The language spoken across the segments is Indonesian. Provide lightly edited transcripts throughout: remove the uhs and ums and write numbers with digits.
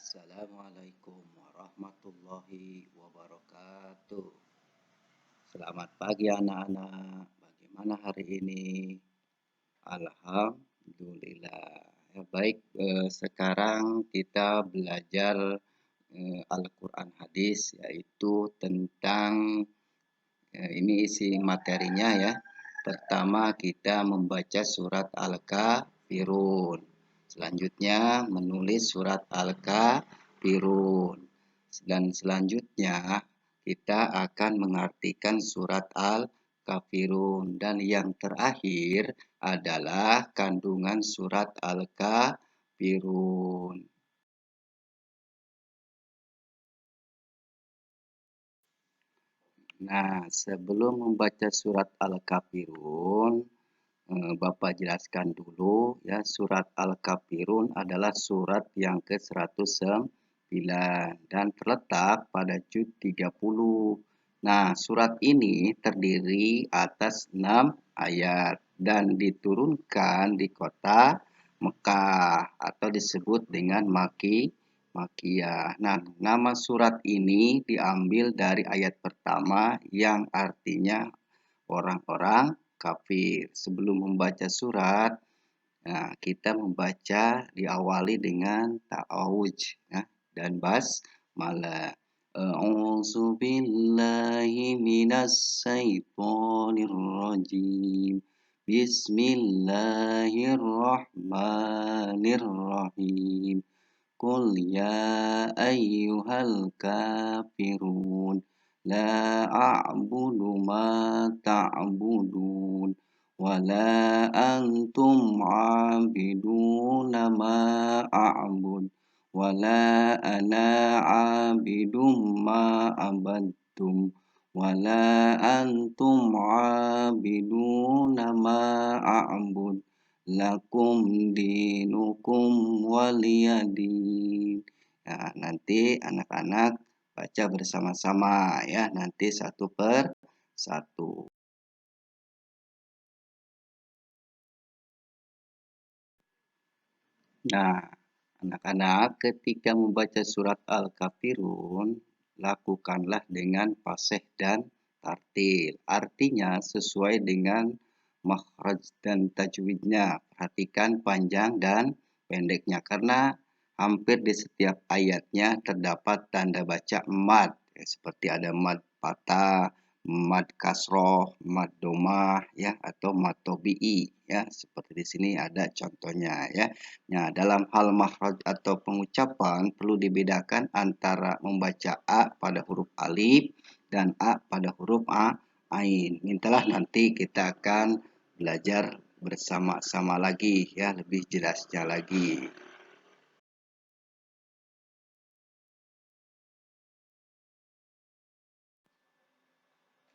Assalamualaikum warahmatullahi wabarakatuh. Selamat pagi anak-anak. Bagaimana hari ini? Alhamdulillah. Ya, baik, sekarang kita belajar Al-Quran hadis, yaitu tentang ini isi materinya ya. Pertama kita membaca surat Al-Kafirun. Selanjutnya menulis surat Al-Kafirun. Dan selanjutnya kita akan mengartikan surat Al-Kafirun. Dan yang terakhir adalah kandungan surat Al-Kafirun. Nah, sebelum membaca surat Al-Kafirun, Bapak jelaskan dulu ya, surat Al-Kafirun adalah surat yang ke-109 dan terletak pada juz 30. Nah, surat ini terdiri atas 6 ayat dan diturunkan di kota Mekah atau disebut dengan Makiyah. Nah, nama surat ini diambil dari ayat pertama yang artinya orang-orang kafir. Sebelum membaca surat, nah, kita membaca diawali dengan ta'awudz ya, dan basmalah. A'udzu billahi minas syaitonir rajim. Bismillahirrahmanirrahim. Qul ya ayyuhal kafirun la a'budu ma ta'budun wa la antum 'abiduna ma a'bud wa la ana 'abidum ma abadtum wa la antum 'abiduna ma a'bud lakum dinukum waliyadin. Nah, nanti anak-anak baca bersama-sama ya, nanti satu per satu. Nah, anak-anak ketika membaca surat Al-Kafirun, lakukanlah dengan fasih dan tartil. Artinya sesuai dengan makhraj dan tajwidnya. Perhatikan panjang dan pendeknya karena hampir di setiap ayatnya terdapat tanda baca mad, ya, seperti ada mad patah, mad kasroh, mad domah ya, atau mad tobi'i ya, seperti di sini ada contohnya ya. Nah, dalam hal makhraj atau pengucapan perlu dibedakan antara membaca a pada huruf alif dan a pada huruf ain. Mintalah nanti kita akan belajar bersama-sama lagi ya, lebih jelasnya lagi.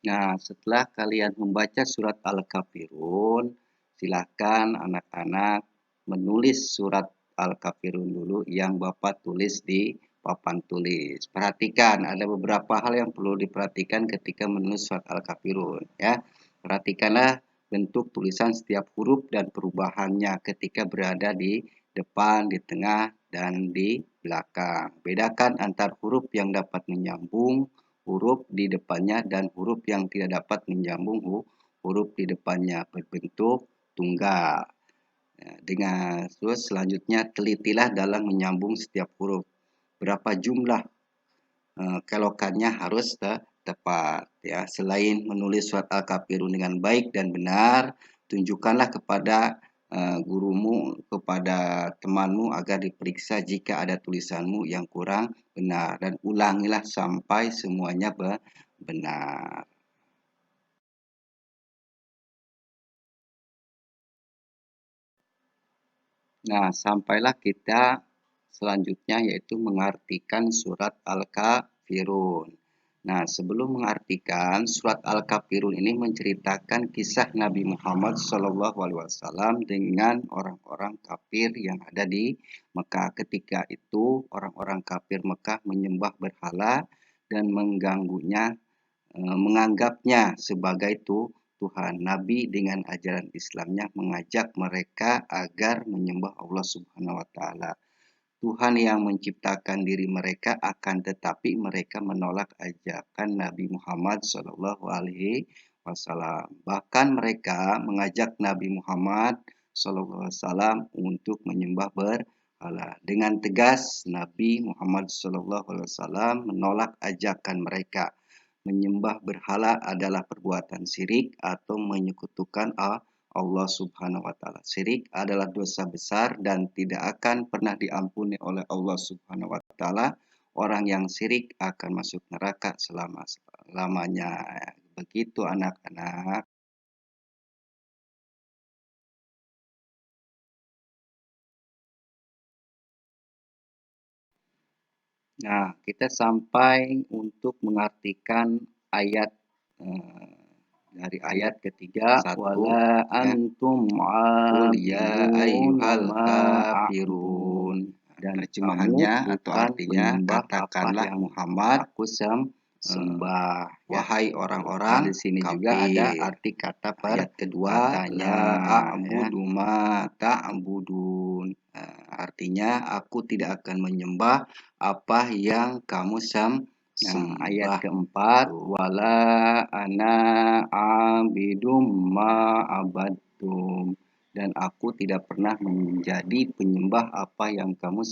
Nah, setelah kalian membaca surat Al-Kafirun, silakan anak-anak menulis surat Al-Kafirun dulu yang Bapak tulis di papan tulis. Perhatikan, ada beberapa hal yang perlu diperhatikan ketika menulis surat Al-Kafirun ya. Perhatikanlah bentuk tulisan setiap huruf dan perubahannya ketika berada di depan, di tengah, dan di belakang. Bedakan antar huruf yang dapat menyambung huruf di depannya dan huruf yang tidak dapat menyambung huruf di depannya berbentuk tunggal. Dengan terus selanjutnya telitilah dalam menyambung setiap huruf. Berapa jumlah kelokannya harus tepat ya. Selain menulis surat Al-Kafirun dengan baik dan benar, tunjukkanlah kepada gurumu, kepada temanmu agar diperiksa jika ada tulisanmu yang kurang benar dan ulangilah sampai semuanya benar. Nah, sampailah kita selanjutnya yaitu mengartikan surat Al-Kafirun. Nah, sebelum mengartikan surat Al-Kafirun ini menceritakan kisah Nabi Muhammad SAW dengan orang-orang kafir yang ada di Mekah. Ketika itu orang-orang kafir Mekah menyembah berhala dan mengganggunya, menganggapnya sebagai Tuhan. Nabi dengan ajaran Islamnya mengajak mereka agar menyembah Allah Subhanahu wa taala. Tuhan yang menciptakan diri mereka, akan tetapi mereka menolak ajakan Nabi Muhammad Shallallahu Alaihi Wasallam. Bahkan mereka mengajak Nabi Muhammad Shallallahu Alaihi Wasallam untuk menyembah berhala. Dengan tegas Nabi Muhammad Shallallahu Alaihi Wasallam menolak ajakan mereka. Menyembah berhala adalah perbuatan syirik atau menyekutukan Allah Subhanahu wa taala. Syirik adalah dosa besar dan tidak akan pernah diampuni oleh Allah Subhanahu wa taala. Orang yang syirik akan masuk neraka selama-lamanya. Begitu anak-anak. Nah, kita sampai untuk mengartikan ayat dari ayat ketiga, wala antum ya ayyuhal kafirun. Dan terjemahannya atau artinya, katakanlah Muhammad, aku sembah. Wahai orang-orang, di sini juga ada arti kata ayat kedua, katanya a'budu ma ta'budun. Artinya aku tidak akan menyembah apa yang kamu sembah. Ayat keempat, wala ana abidum ma abadtum, dan aku tidak pernah menjadi penyembah apa yang kamu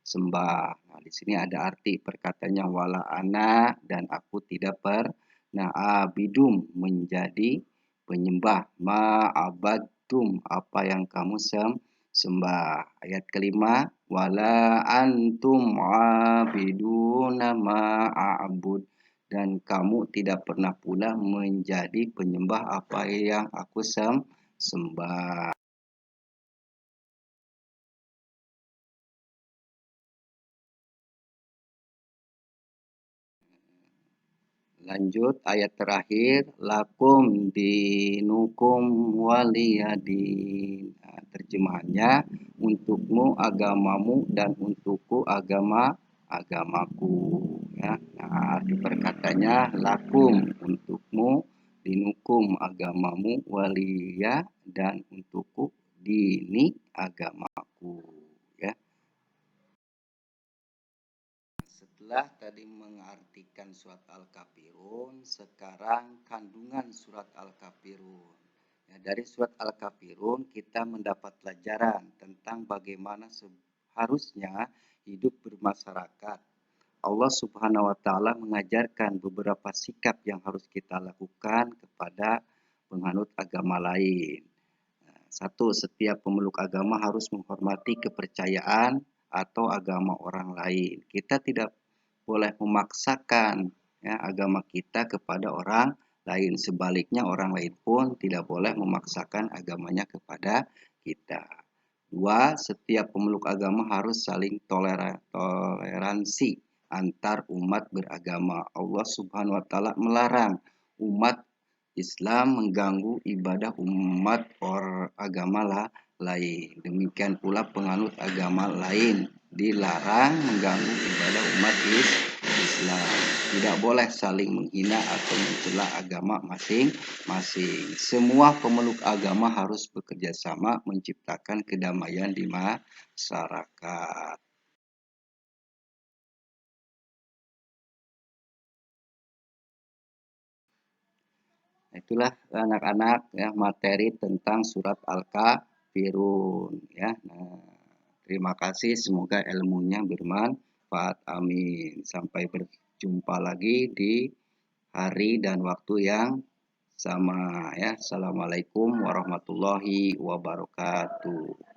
sembah. Nah, di sini ada arti perkataannya wala ana, dan aku tidak pernah abidum menjadi penyembah, ma abadtum apa yang kamu sembah. Ayat kelima, wala antum abiduna ma a'bud, dan kamu tidak pernah pula menjadi penyembah apa yang aku sembah. Lanjut ayat terakhir, lakum dinukum waliyadin. Nah, terjemahannya, untukmu agamamu dan untukku agamaku. Ya. Nah, arti perkatanya lakum untukmu, dinukum agamamu, waliya dan untukku dini agamaku. Ya. Setelah tadi mengartikan surat Al-Kafirun, sekarang kandungan surat Al-Kafirun. Ya, dari surat Al-Kafirun kita mendapat pelajaran tentang bagaimana seharusnya hidup bermasyarakat. Allah Subhanahu wa taala mengajarkan beberapa sikap yang harus kita lakukan kepada penganut agama lain. Satu, setiap pemeluk agama harus menghormati kepercayaan atau agama orang lain. Kita tidak boleh memaksakan ya, agama kita kepada orang lain. Sebaliknya orang lain pun tidak boleh memaksakan agamanya kepada kita. Dua, setiap pemeluk agama harus saling toleransi antar umat beragama. Allah Subhanahu wa taala melarang umat Islam mengganggu ibadah umat agama lain. Demikian pula penganut agama lain dilarang mengganggu ibadah umat Islam. Tidak boleh saling menghina atau mencela agama masing-masing. Semua pemeluk agama harus bekerja sama menciptakan kedamaian di masyarakat. Itulah anak-anak ya materi tentang surat Al-Kafirun ya. Nah, terima kasih, semoga ilmunya bermanfaat. Amin. Sampai berjumpa lagi di hari dan waktu yang sama ya. Assalamualaikum warahmatullahi wabarakatuh.